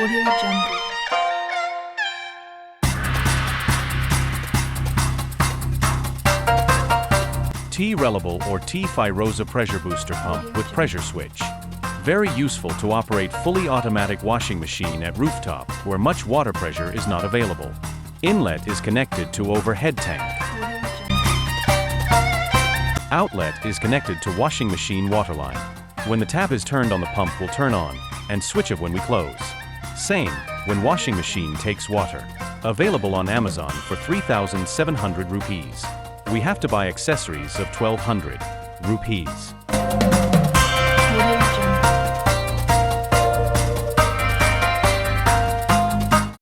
Audio Jungle. T-Reliable or T-Firoza pressure booster pump with pressure switch. Very useful to operate fully automatic washing machine at rooftop where much water pressure is not available. Inlet is connected to overhead tank. Outlet is connected to washing machine waterline. When the tap is turned on, the pump will turn on, and switch it when we close. Same when washing machine takes water. Available on Amazon for 3,700 rupees. We have to buy accessories of 1,200 rupees.